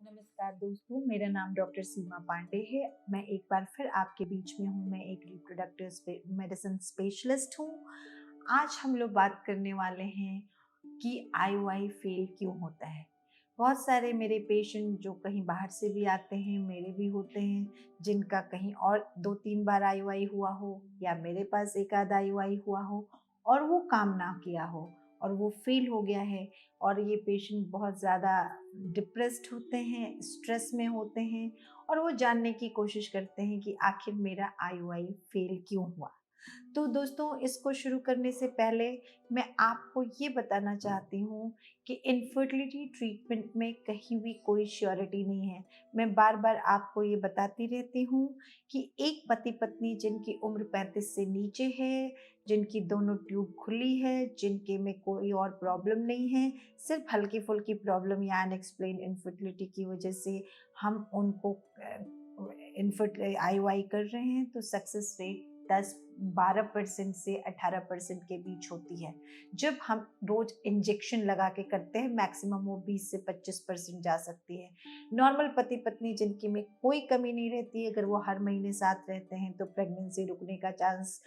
नमस्कार दोस्तों, मेरा नाम डॉक्टर सीमा पांडे है। मैं एक बार फिर आपके बीच में हूँ। मैं एक रिप्रोडक्टिव मेडिसिन स्पेशलिस्ट हूँ। आज हम लोग बात करने वाले हैं कि आईयूआई फेल क्यों होता है। बहुत सारे मेरे पेशेंट जो कहीं बाहर से भी आते हैं, मेरे भी होते हैं, जिनका कहीं और 2-3 बार आईयूआई हुआ हो या मेरे पास एक आध आईयूआई हुआ हो और वो काम ना किया हो और वो फेल हो गया है। और ये पेशेंट बहुत ज़्यादा डिप्रेस्ड होते हैं, स्ट्रेस में होते हैं और वो जानने की कोशिश करते हैं कि आखिर मेरा आईयूआई फेल क्यों हुआ। तो दोस्तों, इसको शुरू करने से पहले मैं आपको ये बताना चाहती हूँ कि इनफर्टिलिटी ट्रीटमेंट में कहीं भी कोई श्योरिटी नहीं है। मैं बार बार आपको ये बताती रहती हूँ कि एक पति पत्नी जिनकी उम्र 35 से नीचे है, जिनकी दोनों ट्यूब खुली है, जिनके में कोई और प्रॉब्लम नहीं है, सिर्फ हल्की फुल्की प्रॉब्लम या अनएक्सप्लेन इनफर्टिलिटी की वजह से हम उनको आईयूआई कर रहे हैं, तो सक्सेस रेट 10-12% से 18% के बीच होती है। जब हम रोज इंजेक्शन लगा के करते हैं, मैक्सिमम वो 20 से 25% जा सकती है। नॉर्मल पति पत्नी जिनकी में कोई कमी नहीं रहती, अगर वो हर महीने साथ रहते हैं तो प्रेगनेंसी रुकने का चांस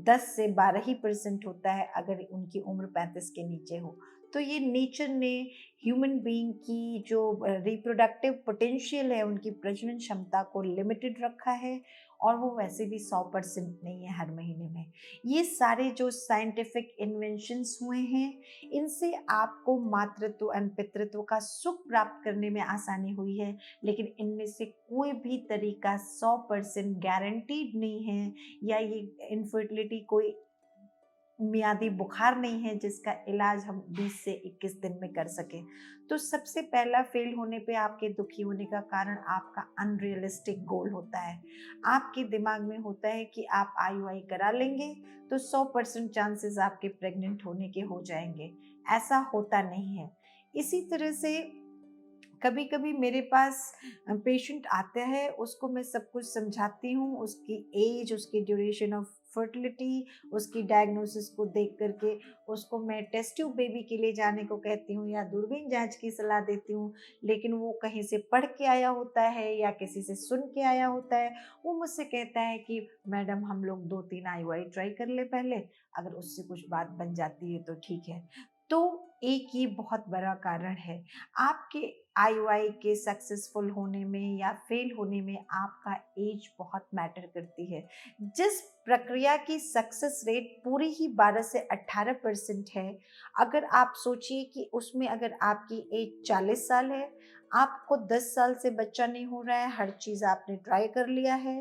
10 से 12% ही होता है, अगर उनकी उम्र 35 के नीचे हो। तो ये नेचर ने ह्यूमन बीइंग की जो रिप्रोडक्टिव पोटेंशियल है, उनकी प्रजनन क्षमता को लिमिटेड रखा है और वो वैसे भी 100% नहीं है हर महीने में। ये सारे जो साइंटिफिक इन्वेंशंस हुए हैं, इनसे आपको मातृत्व एवं पितृत्व का सुख प्राप्त करने में आसानी हुई है, लेकिन इनमें से कोई भी तरीका 100% गारंटीड नहीं है या ये इनफर्टिलिटी कोई मियादी बुखार नहीं है जिसका इलाज हम 20 से 21 दिन में कर सकें। तो सबसे पहला फेल होने पे आपके दुखी होने का कारण आपका अनरियलिस्टिक गोल होता है। आपके दिमाग में होता है कि आप आईयूआई करा लेंगे तो 100% चांसेस आपके प्रेग्नेंट होने के हो जाएंगे। ऐसा होता नहीं है। इसी तरह से कभी कभी मेरे पास पेशेंट आता है, उसको मैं सब कुछ समझाती हूँ, उसकी एज, उसकी ड्यूरेशन ऑफ फर्टिलिटी, उसकी डायग्नोसिस को देख करके उसको मैं टेस्ट ट्यूब बेबी के लिए जाने को कहती हूँ या दूरबीन जांच की सलाह देती हूँ। लेकिन वो कहीं से पढ़ के आया होता है या किसी से सुन के आया होता है। वो मुझसे कहता है कि मैडम हम लोग 2-3 आईयूआई ट्राई कर ले पहले, अगर उससे कुछ बात बन जाती है तो ठीक है। तो एक ये बहुत बड़ा कारण है आपके आईयूआई के सक्सेसफुल होने में या फेल होने में। आपका एज बहुत मैटर करती है। जिस प्रक्रिया की सक्सेस रेट पूरी ही 12 से 18% है, अगर आप सोचिए कि उसमें अगर आपकी एज 40 साल है, आपको 10 साल से बच्चा नहीं हो रहा है, हर चीज़ आपने ट्राई कर लिया है,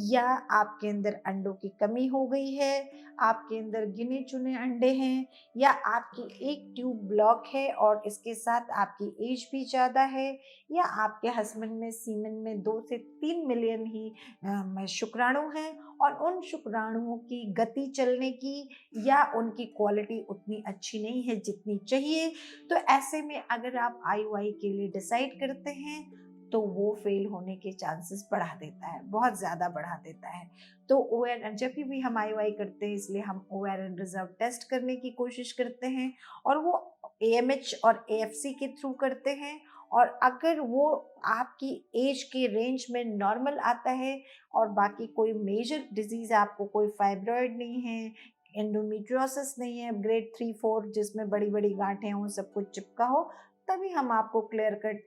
या आपके अंदर अंडों की कमी हो गई है, आपके अंदर गिने चुने अंडे हैं, या आपकी एक ट्यूब ब्लॉक है और इसके साथ आपकी एज भी ज़्यादा है, या आपके हस्बैंड में सीमेन में 2 से 3 मिलियन ही शुक्राणु हैं और उन शुक्राणुओं की गति चलने की या उनकी क्वालिटी उतनी अच्छी नहीं है जितनी चाहिए, तो ऐसे में अगर आप आईयूआई के लिए डिसाइड करते हैं तो वो फेल होने के चांसेस बढ़ा देता है, बहुत ज़्यादा बढ़ा देता है। तो ओआर जब भी हम आईयूआई करते हैं, इसलिए हम ओआर एंड रिजर्व टेस्ट करने की कोशिश करते हैं और वो एएमएच और एएफसी के थ्रू करते हैं। और अगर वो आपकी एज के रेंज में नॉर्मल आता है और बाकी कोई मेजर डिजीज, आपको कोई फाइब्रॉइड नहीं है, एंडोमेट्रियोसिस नहीं है ग्रेड 3-4 जिसमें बड़ी बड़ी गांठें हों, सब कुछ चिपका हो, तभी हम आपको क्लियर कट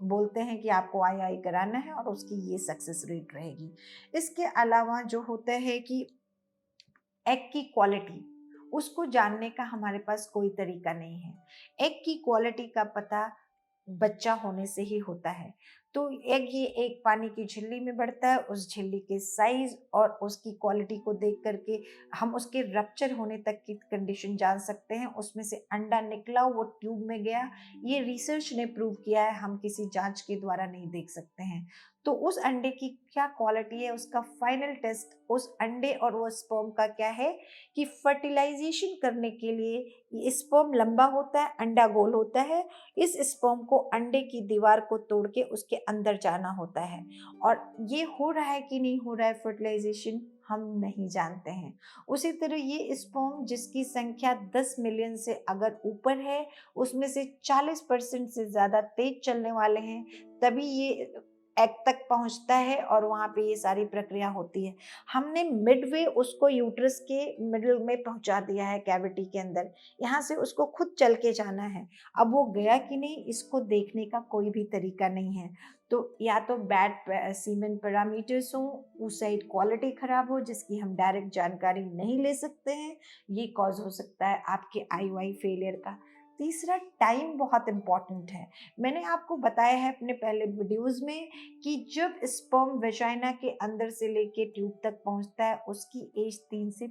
बोलते हैं कि आपको आईआई कराना है और उसकी ये सक्सेस रेट रहेगी। इसके अलावा जो होता है कि एग की क्वालिटी, उसको जानने का हमारे पास कोई तरीका नहीं है। एग की क्वालिटी का पता बच्चा होने से ही होता है। तो एग ये एक पानी की झिल्ली में बढ़ता है, उस झिल्ली के साइज और उसकी क्वालिटी को देख करके हम उसके रप्चर होने तक की कंडीशन जान सकते हैं। उसमें से अंडा निकला, वो ट्यूब में गया, ये रिसर्च ने प्रूव किया है, हम किसी जांच के द्वारा नहीं देख सकते हैं। तो उस अंडे की क्या क्वालिटी है, उसका फाइनल टेस्ट उस अंडे और वो स्पर्म का क्या है कि फर्टिलाइजेशन करने के लिए स्पर्म लंबा होता है, अंडा गोल होता है। इस स्पर्म को अंडे की दीवार को तोड़ के उसके अंदर जाना होता है। और ये हो रहा है कि नहीं हो रहा है फर्टिलाइजेशन, हम नहीं जानते हैं। उसी तरह ये स्पर्म जिसकी संख्या 10 मिलियन से अगर ऊपर है, उसमें से 40% से ज़्यादा तेज चलने वाले हैं, तभी ये एग तक पहुंचता है और वहाँ पे ये सारी प्रक्रिया होती है। हमने मिडवे उसको यूट्रस के मिडल में पहुंचा दिया है, कैविटी के अंदर। यहाँ से उसको खुद चल के जाना है। अब वो गया कि नहीं, इसको देखने का कोई भी तरीका नहीं है। तो या तो बैड सीमेन पैरामीटर्स हो, उस साइड क्वालिटी खराब हो जिसकी हम डायरेक्ट जानकारी नहीं ले सकते हैं, ये कॉज हो सकता है आपके आईयूआई फेलियर का। तीसरा, टाइम बहुत इंपॉर्टेंट है। मैंने आपको बताया है अपने पहले वीडियोस में कि जब स्पर्म वेजाइना के अंदर से लेके ट्यूब तक पहुंचता है, उसकी एज 3 से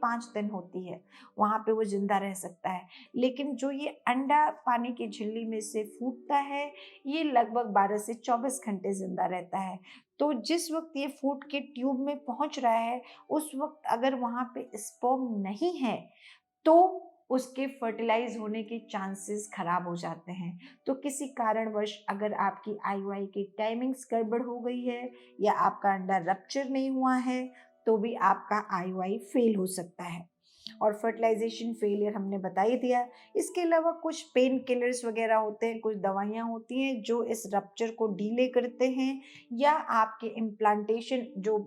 5 दिन होती है। वहाँ पे वो जिंदा रह सकता है। लेकिन जो ये अंडा पानी की झिल्ली में से फूटता है, ये लगभग 12 से 24 घंटे जिंदा रहता है। तो जिस वक्त ये फूट के ट्यूब में पहुंच रहा है, उस वक्त अगर वहाँ पे स्पर्म नहीं है तो उसके फर्टिलाइज होने के चांसेस खराब हो जाते हैं। तो किसी कारणवश अगर आपकी आईयूआई की टाइमिंग्स गड़बड़ हो गई है या आपका अंडा रप्चर नहीं हुआ है, तो भी आपका आईयूआई फेल हो सकता है। और फर्टिलाइजेशन फेलियर हमने बता ही दिया। इसके अलावा कुछ पेन किलर्स वगैरह होते हैं, कुछ दवाइयाँ होती हैं जो इस रप्चर को डीले करते हैं, या आपके इम्प्लांटेशन जो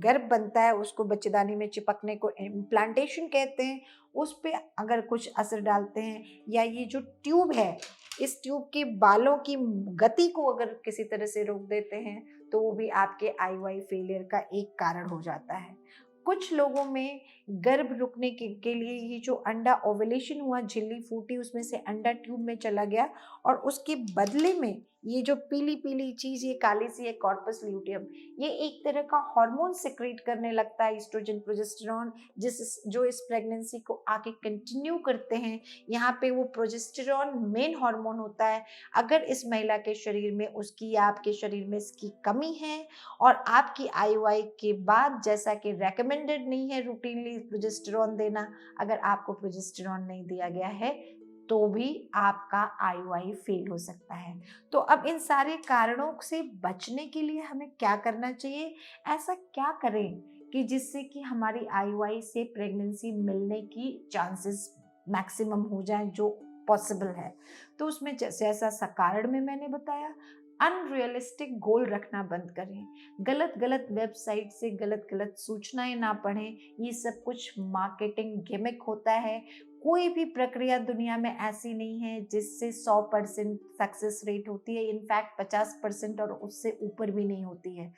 गर्भ बनता है उसको बच्चेदानी में चिपकने को इम्प्लांटेशन कहते हैं, उस पे अगर कुछ असर डालते हैं, या ये जो ट्यूब है, इस ट्यूब के बालों की गति को अगर किसी तरह से रोक देते हैं, तो वो भी आपके आईयूआई फेलियर का एक कारण हो जाता है। कुछ लोगों में गर्भ रुकने के लिए ये जो अंडा ओवुलेशन हुआ, झिल्ली फूटी, उसमें से अंडा ट्यूब में चला गया और उसके बदले में ये जो पीली पीली चीज, ये काली सी है कॉर्पस ल्यूटियम, ये एक तरह का हार्मोन सिक्रीट करने लगता है, एस्ट्रोजन प्रोजेस्टेरॉन, जो इस प्रेगनेंसी को आगे कंटिन्यू करते हैं। यहाँ पे वो प्रोजेस्टेरॉन मेन हार्मोन होता है। अगर इस महिला के शरीर में उसकी या आपके शरीर में इसकी कमी है और आपकी आईयूआई के बाद, जैसा कि रेकमेंडेड नहीं है रूटीनली प्रोजेस्टेरॉन देना, अगर आपको प्रोजेस्टेरॉन नहीं दिया गया है तो भी आपका आईयूआई फेल हो सकता है। तो अब इन सारे कारणों से बचने के लिए हमें क्या करना चाहिए? ऐसा क्या करें कि जिससे कि हमारी आईयूआई से प्रेगनेंसी मिलने की चांसेस मैक्सिमम हो जाएं, जो पॉसिबल है? तो उसमें जैसा कारण में मैंने बताया, अनरियलिस्टिक गोल रखना बंद करें। गलत गलत वेबसाइट से गलत गलत सूचनाएं ना पढ़ें। ये सब कुछ मार्केटिंग गिमिक होता है। कोई भी प्रक्रिया दुनिया में ऐसी नहीं है जिससे 100% सक्सेस रेट होती है। इनफैक्ट 50% और उससे ऊपर भी नहीं होती है।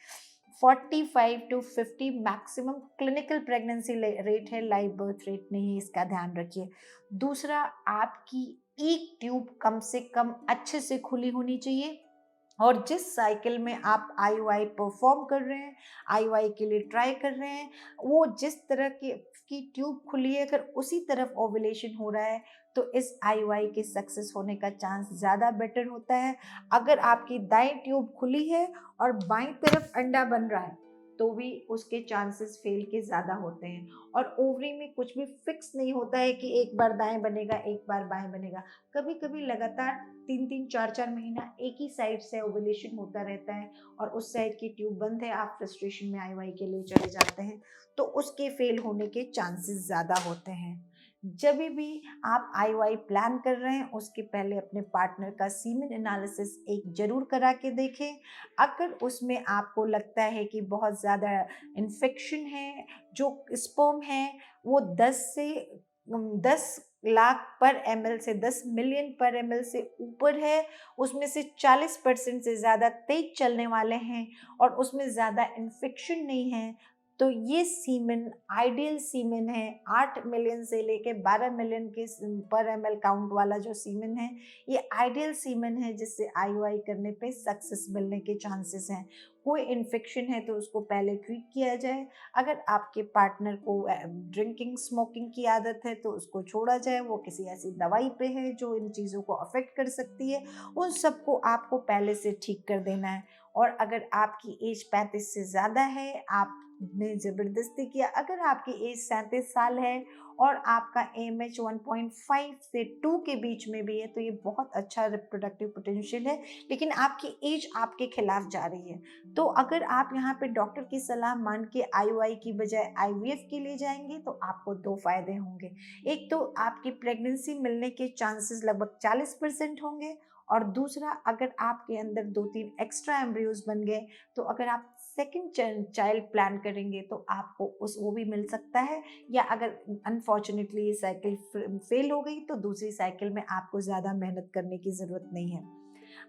45 to 50 maximum clinical pregnancy rate है, लाइव बर्थ रेट नहीं है, इसका ध्यान रखिए। दूसरा, आपकी एक ट्यूब कम से कम अच्छे से खुली होनी चाहिए, और जिस साइकिल में आप आईयूआई परफॉर्म कर रहे हैं, आईयूआई के लिए ट्राई कर रहे हैं, वो जिस तरह की ट्यूब खुली है, अगर उसी तरफ ओवुलेशन हो रहा है, तो इस आईयूआई के सक्सेस होने का चांस ज़्यादा बेटर होता है। अगर आपकी दाईं ट्यूब खुली है और बाईं तरफ अंडा बन रहा है, तो भी उसके चांसेस फेल के ज़्यादा होते हैं। और ओवरी में कुछ भी फिक्स नहीं होता है कि एक बार दाएं बनेगा, एक बार बाएं बनेगा। कभी कभी लगातार 3-4 महीना एक ही साइड से ओवुलेशन होता रहता है और उस साइड की ट्यूब बंद है, आप फ्रस्ट्रेशन में आईयूआई के लिए चले जाते हैं, तो उसके फेल होने के चांसेस ज़्यादा होते हैं। जब भी आप आईयूआई प्लान कर रहे हैं, उसके पहले अपने पार्टनर का सीमेन एनालिसिस एक जरूर करा के देखें। अगर उसमें आपको लगता है कि बहुत ज़्यादा इन्फेक्शन है, जो स्पर्म है वो 10 लाख पर ml से 10 मिलियन पर ml से ऊपर है, उसमें से 40% से ज़्यादा तेज चलने वाले हैं और उसमें ज़्यादा इन्फेक्शन नहीं है, तो ये सीमेन आइडियल सीमेन है। 8 मिलियन से लेके 12 मिलियन के पर ml काउंट वाला जो सीमेन है, ये आइडियल सीमेन है जिससे आईयूआई करने पे सक्सेस मिलने के चांसेस हैं। कोई इन्फेक्शन है तो उसको पहले ट्रीट किया जाए। अगर आपके पार्टनर को ड्रिंकिंग स्मोकिंग की आदत है तो उसको छोड़ा जाए, वो किसी ऐसी दवाई पे है जो इन चीज़ों को अफेक्ट कर सकती है, उन सबको आपको पहले से ठीक कर देना है। और अगर आपकी एज 35 से ज़्यादा है, आप आपने ज़बरदस्ती किया। अगर आपकी एज 37 साल है और आपका AMH 1.5 से 2 के बीच में भी है, तो ये बहुत अच्छा रिप्रोडक्टिव पोटेंशियल है, लेकिन आपकी एज आपके खिलाफ जा रही है। तो अगर आप यहाँ पे डॉक्टर की सलाह मान के IUI की बजाय IVF के लिए जाएंगे तो आपको 2 फायदे होंगे। एक तो आपकी प्रेगनेंसी मिलने के चांसेस लगभग 40% होंगे, और दूसरा, अगर आपके अंदर 2-3 एक्स्ट्रा एम्ब्रियोज बन गए तो अगर आप सेकंड चाइल्ड प्लान करेंगे तो आपको वो भी मिल सकता है, या अगर अनफॉर्चुनेटली ये साइकिल फेल हो गई तो दूसरी साइकिल में आपको ज़्यादा मेहनत करने की ज़रूरत नहीं है।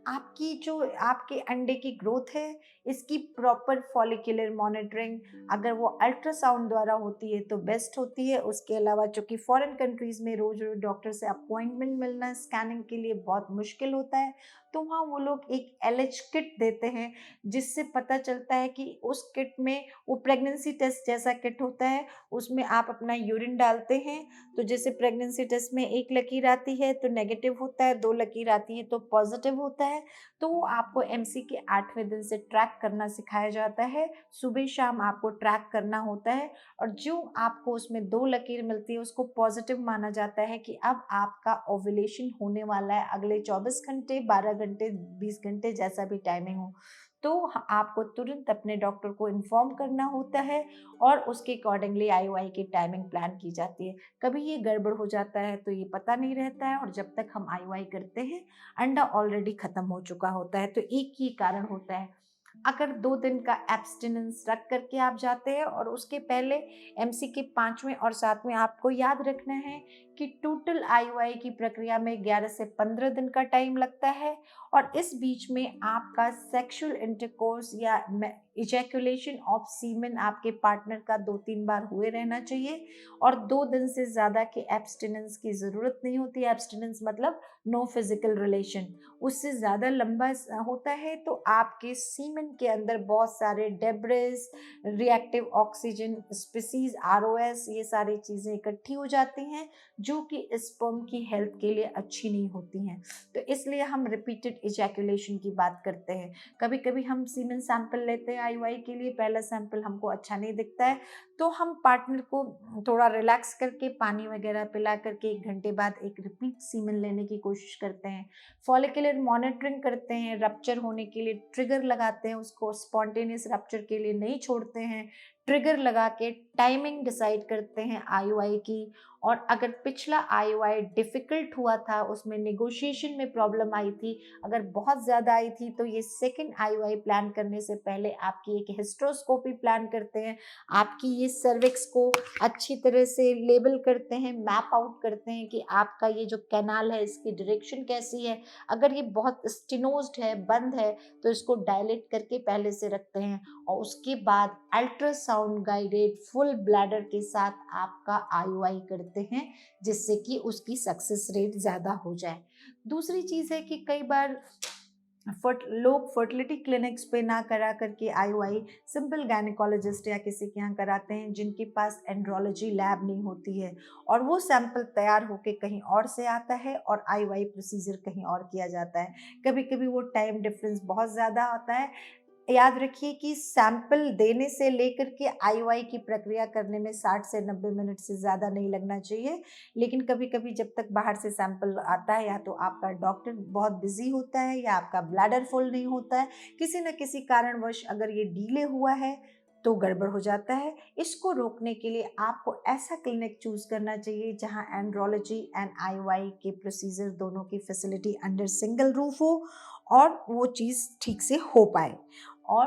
आपकी जो आपके अंडे की ग्रोथ है, इसकी प्रॉपर फॉलिकुलर मॉनिटरिंग अगर वो अल्ट्रासाउंड द्वारा होती है तो बेस्ट होती है। उसके अलावा चूँकि फॉरेन कंट्रीज़ में रोज़-रोज़ डॉक्टर से अपॉइंटमेंट मिलना स्कैनिंग के लिए बहुत मुश्किल होता है, तो वहाँ वो लोग एक LH किट देते हैं, जिससे पता चलता है कि उस किट में वो प्रेगनेंसी टेस्ट जैसा किट होता है, उसमें आप अपना यूरिन डालते हैं, तो जैसे प्रेगनेंसी टेस्ट में 1 लकीर आती है तो नेगेटिव होता है, 2 लकीर आती है तो पॉजिटिव होता है। तो वो आपको MC के 8वें दिन से ट्रैक करना सिखाया जाता है, सुबह-शाम आपको ट्रैक करना होता है, और जो आपको उसमें 2 लकीर मिलती है उसको पॉजिटिव माना जाता है कि अब आपका ओव्यूलेशन होने वाला है अगले 24 घंटे, 12 घंटे, 20 घंटे जैसा भी टाइमिंग हो। तो आपको तुरंत अपने डॉक्टर को इन्फॉर्म करना होता है और उसके अकॉर्डिंगली IUI की टाइमिंग प्लान की जाती है। कभी ये गड़बड़ हो जाता है तो ये पता नहीं रहता है, और जब तक हम IUI करते हैं अंडा ऑलरेडी खत्म हो चुका होता है। तो एक ही कारण होता है, अगर 2 दिन का एब्स्टिनेंस रख करके आप जाते हैं और उसके पहले MC के 5वें और 7वें आपको याद रखना है कि टोटल IUI की प्रक्रिया में 11 से 15 दिन का टाइम लगता है, और इस बीच में आपका सेक्सुअल इंटरकोर्स या इजैकुलेशन ऑफ सीमेन आपके पार्टनर का 2-3 बार हुए रहना चाहिए, और 2 दिन से ज़्यादा के एब्स्टिनेंस की ज़रूरत नहीं होती। एब्स्टिनेंस मतलब नो फिजिकल रिलेशन। उससे ज़्यादा लंबा होता है तो आपके सीमेन के अंदर बहुत सारे debris, reactive oxygen species, ROS, ये सारी चीज़ें इकट्ठी हो जाती हैं जो कि स्पर्म की हेल्थ के लिए अच्छी नहीं होती हैं। तो इसलिए हम रिपीटेड इजैकुलेशन की बात करते हैं। कभी कभी हम सीमेन सैंपल लेते हैं IUI के लिए, पहला सैंपल हमको अच्छा नहीं दिखता है तो हम पार्टनर को थोड़ा रिलैक्स करके पानी वगैरह पिला करके 1 घंटे बाद एक रिपीट सीमेन लेने की कोशिश करते हैं। फॉलिकुलर मॉनिटरिंग करते हैं, रप्चर होने के लिए ट्रिगर लगाते हैं, उसको स्पॉन्टेनियस रप्चर के लिए नहीं छोड़ते हैं, ट्रिगर लगा के टाइमिंग डिसाइड करते हैं IUI की। और अगर पिछला IUI डिफ़िकल्ट हुआ था, उसमें नेगोशिएशन में प्रॉब्लम आई थी, अगर बहुत ज़्यादा आई थी, तो ये सेकंड IUI प्लान करने से पहले आपकी एक हिस्ट्रोस्कोपी प्लान करते हैं, आपकी ये सर्विक्स को अच्छी तरह से लेबल करते हैं, मैप आउट करते हैं कि आपका ये जो कैनाल है इसकी डायरेक्शन कैसी है। अगर ये बहुत स्टेनोज्ड है, बंद है, तो इसको डायलेट करके पहले से रखते हैं, और उसके बाद अल्ट्रासाउंड गाइडेड फुल ब्लैडर के साथ आपका IUI करते हैं, जिससे कि उसकी सक्सेस रेट ज़्यादा हो जाए। दूसरी चीज़ है कि कई बार लोग फर्टिलिटी क्लिनिक्स पे ना करा करके IUI सिंपल गायनेकोलॉजिस्ट या किसी के यहाँ कराते हैं जिनके पास एंड्रोलॉजी लैब नहीं होती है, और वो सैंपल तैयार होके कहीं और से आता है और IUI प्रोसीजर कहीं और किया जाता है। कभी कभी वो टाइम डिफरेंस बहुत ज़्यादा होता है। याद रखिए कि सैंपल देने से लेकर के IUI की प्रक्रिया करने में 60 से 90 मिनट से ज़्यादा नहीं लगना चाहिए, लेकिन कभी-कभी जब तक बाहर से सैंपल आता है, या तो आपका डॉक्टर बहुत बिजी होता है या आपका ब्लैडर फुल नहीं होता है, किसी न किसी कारणवश अगर ये डिले हुआ है तो गड़बड़ हो जाता है। इसको रोकने के लिए आपको ऐसा क्लिनिक चूज़ करना चाहिए जहां एंड्रोलॉजी एंड IUI के प्रोसीजर दोनों की फैसिलिटी अंडर सिंगल रूफ हो और वो चीज़ ठीक से हो पाए। और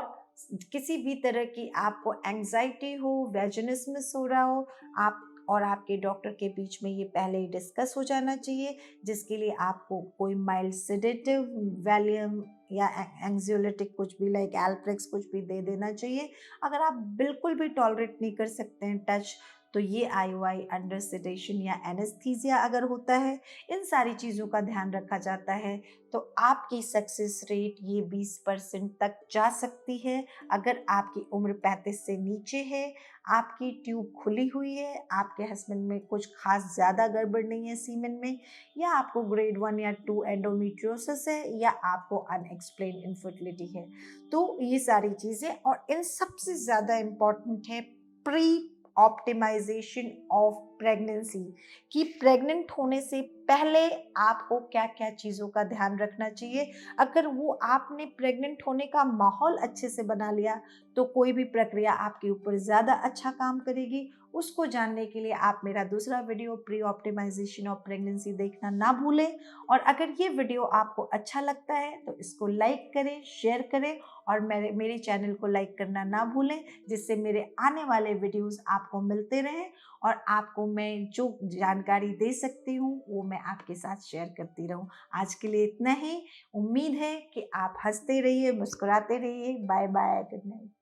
किसी भी तरह की आपको एंग्जाइटी हो, वेजिनिज्मस हो रहा हो, आप और आपके डॉक्टर के बीच में ये पहले ही डिस्कस हो जाना चाहिए, जिसके लिए आपको कोई माइल्ड सेडेटिव, वैलियम या एंग्जियोलिटिक कुछ भी लाइक एल्प्रेक्स कुछ भी दे देना चाहिए। अगर आप बिल्कुल भी टॉलरेट नहीं कर सकते हैं टच, तो ये IUI अंडर सेडेशन या एनेस्थीसिया अगर होता है, इन सारी चीज़ों का ध्यान रखा जाता है, तो आपकी सक्सेस रेट ये 20% तक जा सकती है। अगर आपकी उम्र 35 से नीचे है, आपकी ट्यूब खुली हुई है, आपके हस्बैंड में कुछ खास ज़्यादा गड़बड़ नहीं है सीमेन में, या आपको ग्रेड 1 या 2 एंडोमेट्रियोसिस है, या आपको अनएक्सप्लेन्ड इनफर्टिलिटी है। तो ये सारी चीज़ें, और इन सबसे ज़्यादा इम्पॉर्टेंट है प्री ऑप्टिमाइजेशन ऑफ प्रेगनेंसी, कि प्रेग्नेंट होने से पहले आपको क्या क्या चीज़ों का ध्यान रखना चाहिए। अगर वो आपने प्रेग्नेंट होने का माहौल अच्छे से बना लिया, तो कोई भी प्रक्रिया आपके ऊपर ज़्यादा अच्छा काम करेगी। उसको जानने के लिए आप मेरा दूसरा video pre optimisation of pregnancy देखना ना भूलें। और अगर ये वीडियो आपको अच्छा लगता है तो इसको लाइक करें, शेयर करें, और मेरे चैनल को लाइक करना ना भूलें, जिससे मेरे आने वाले वीडियोस आपको मिलते रहें और आपको मैं जो जानकारी दे सकती हूँ वो मैं आपके साथ शेयर करती रहूँ। आज के लिए इतना ही। उम्मीद है कि आप हंसते रहिए, मुस्कुराते रहिए। Bye bye, good night.